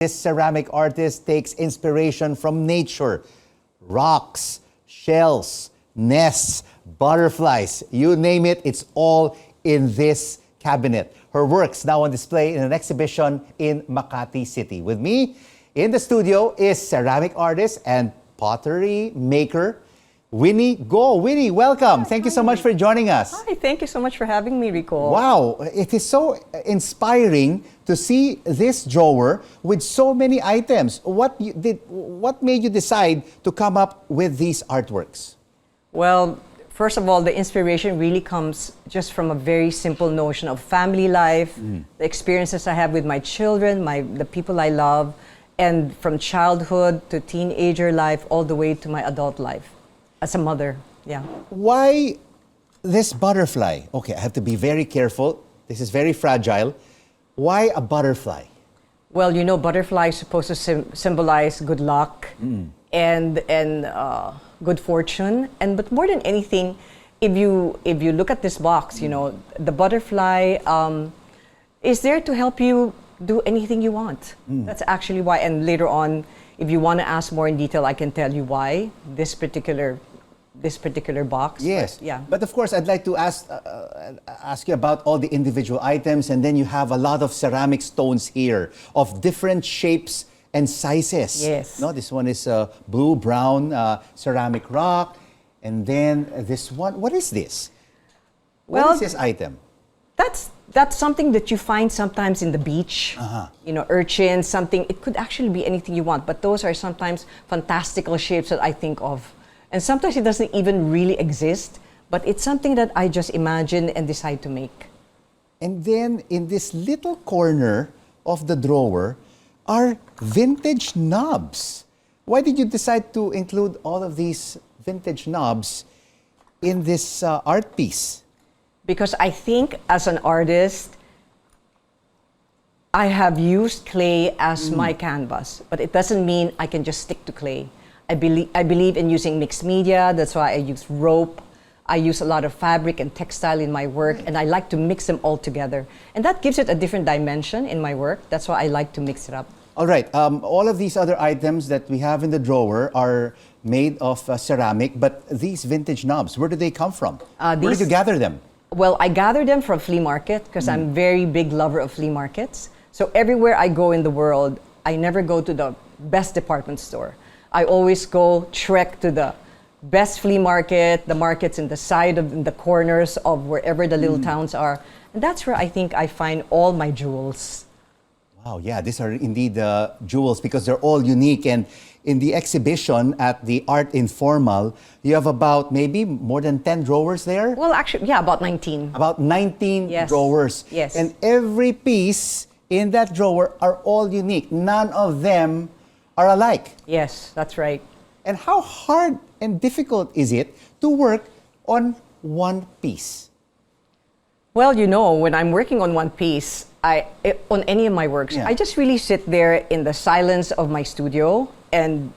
This ceramic artist takes inspiration from nature. Rocks, shells, nests, butterflies, you name it, it's all in this cabinet. Her works now on display in an exhibition in Makati City. With me in the studio is ceramic artist and pottery maker, Winnie Go. Winnie, welcome. Thank you so much for joining us. Hi, thank you so much for having me, Rico. Wow, it is so inspiring to see this drawer with so many items. What made you decide to come up with these artworks? Well, first of all, the inspiration really comes just from a very simple notion of family life, the experiences I have with my children, the people I love, and from childhood to teenager life all the way to my adult life as a mother. Yeah. Why this butterfly? Okay, I have to be very careful. This is very fragile. Why a butterfly? Well, you know, butterfly is supposed to symbolize good luck and good fortune. But more than anything, if you look at this box, you know, the butterfly is there to help you do anything you want. That's actually why. And later on, if you want to ask more in detail, I can tell you why this particular box. Yes. But, yeah. But of course, I'd like to ask you about all the individual items, and then you have a lot of ceramic stones here of different shapes and sizes. Yes. No, this one is blue brown ceramic rock, and then this one. What is this? What is this item? That's something that you find sometimes in the beach. You know, urchins, something. It could actually be anything you want, but those are sometimes fantastical shapes that I think of. And sometimes it doesn't even really exist, but it's something that I just imagine and decide to make. And then in this little corner of the drawer are vintage knobs. Why did you decide to include all of these vintage knobs in this art piece? Because I think as an artist, I have used clay as my canvas, but it doesn't mean I can just stick to clay. I believe in using mixed media. That's why I use rope. I use a lot of fabric and textile in my work, and I like to mix them all together. And that gives it a different dimension in my work. That's why I like to mix it up. All right. All of these other items that we have in the drawer are made of ceramic, but these vintage knobs, where do they come from? Where did you gather them? Well, I gather them from flea market because I'm a very big lover of flea markets. So everywhere I go in the world, I never go to the best department store. I always go trek to the best flea market, the markets in the side of in the corners of wherever the little towns are. And that's where I think I find all my jewels. Wow, yeah, these are indeed jewels because they're all unique. And in the exhibition at the Art Informal, you have about maybe more than 10 drawers there? Well, actually, yeah, about 19. About 19 drawers. Yes. And every piece in that drawer are all unique. None of them are alike. Yes, that's right. And how hard and difficult is it to work on one piece? Well, you know, when I'm working on one piece, on any of my works, I just really sit there in the silence of my studio and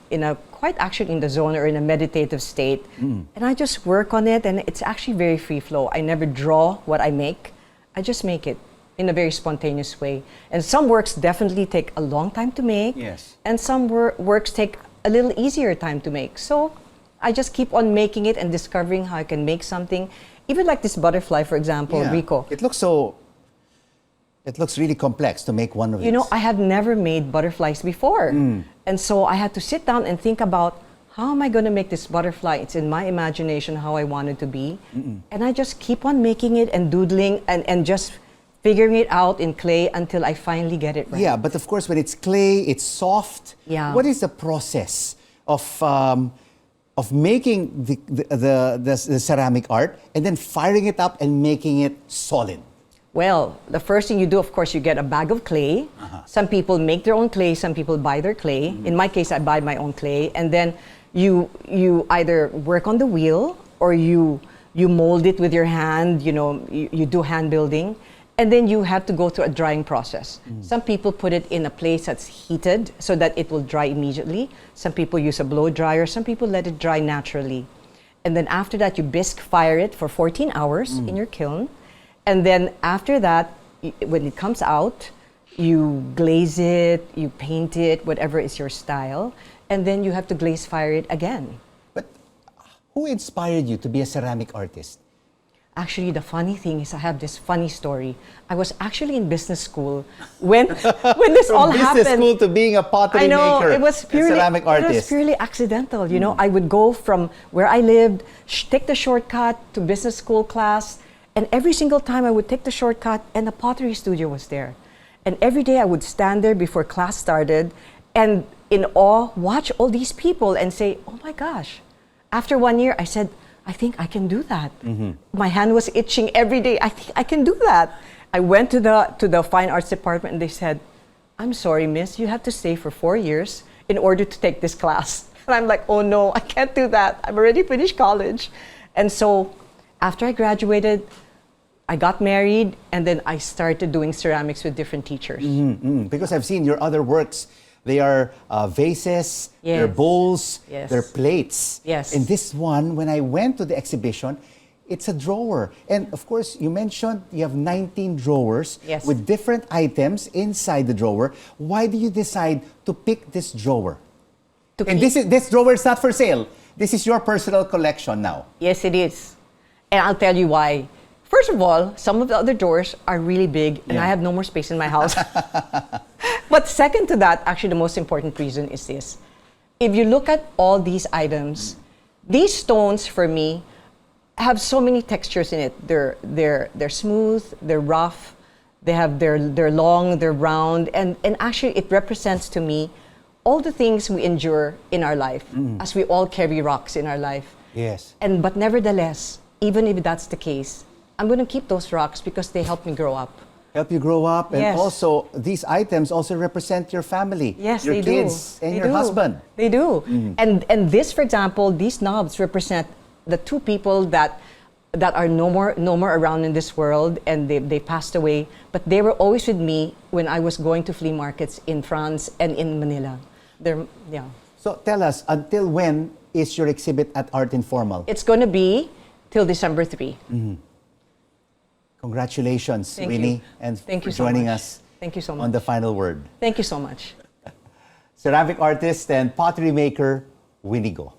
quite actually in the zone or in a meditative state. And I just work on it, and it's actually very free flow. I never draw what I make. I just make it in a very spontaneous way. And some works definitely take a long time to make. Yes. And some works take a little easier time to make. So I just keep on making it and discovering how I can make something. Even like this butterfly, for example, Rico. It looks really complex to make one of these. You know, I have never made butterflies before. And so I had to sit down and think about, how am I going to make this butterfly? It's in my imagination how I want it to be. And I just keep on making it and doodling and just figuring it out in clay until I finally get it right. Yeah, but of course when it's clay, it's soft. Yeah. What is the process of making the ceramic art and then firing it up and making it solid? Well, the first thing you do, of course, you get a bag of clay. Some people make their own clay, some people buy their clay. In my case, I buy my own clay. And then you either work on the wheel or you mold it with your hand, you know, you do hand building. And then you have to go through a drying process. Some people put it in a place that's heated so that it will dry immediately. Some people use a blow dryer. Some people let it dry naturally. And then after that, you bisque fire it for 14 hours in your kiln. And then after that, when it comes out, you glaze it, you paint it, whatever is your style, and then you have to glaze fire it again. But who inspired you to be a ceramic artist? Actually, the funny thing is I have this funny story. I was actually in business school when this all From happened. business school to being a pottery I know, maker, it was purely, a ceramic artist. It was purely accidental. You know, I would go from where I lived, take the shortcut to business school class, and every single time I would take the shortcut and the pottery studio was there. And every day I would stand there before class started and in awe watch all these people and say, oh my gosh. After 1 year, I said, I think I can do that. My hand was itching every day. I think I can do that. I went to the fine arts department and they said, I'm sorry, miss, you have to stay for 4 years in order to take this class. And I'm like, oh no, I can't do that. I've already finished college. And so after I graduated, I got married and then I started doing ceramics with different teachers. Because I've seen your other works. They are vases, they're Yes. bowls, Yes. they're plates. Yes. And this one, when I went to the exhibition, it's a drawer. And of course, you mentioned you have 19 drawers Yes. with different items inside the drawer. Why do you decide to pick this drawer? To And keep- this drawer is not for sale. This is your personal collection now. Yes, it is. And I'll tell you why. First of all, some of the other doors are really big and I Yeah. have no more space in my house. But second to that, actually the most important reason is this. If you look at all these items, these stones for me have so many textures in it. They're smooth, they're rough, they're long, they're round, and actually it represents to me all the things we endure in our life, as we all carry rocks in our life. Yes. But nevertheless, even if that's the case, I'm going to keep those rocks because they help me grow up. Help you grow up, and Yes. also these items also represent your family, Yes, your they kids, do. and They your do. husband. They do. And this, for example, these knobs represent the two people that are no more around in this world, and they passed away. But they were always with me when I was going to flea markets in France and in Manila. Yeah. So tell us, until when is your exhibit at Art Informal? It's going to be till December 3. Congratulations, Thank Winnie, you. and Thank for you so joining much. us Thank you so on much. the final word. Thank you so much. Ceramic artist and pottery maker, Winnie Go.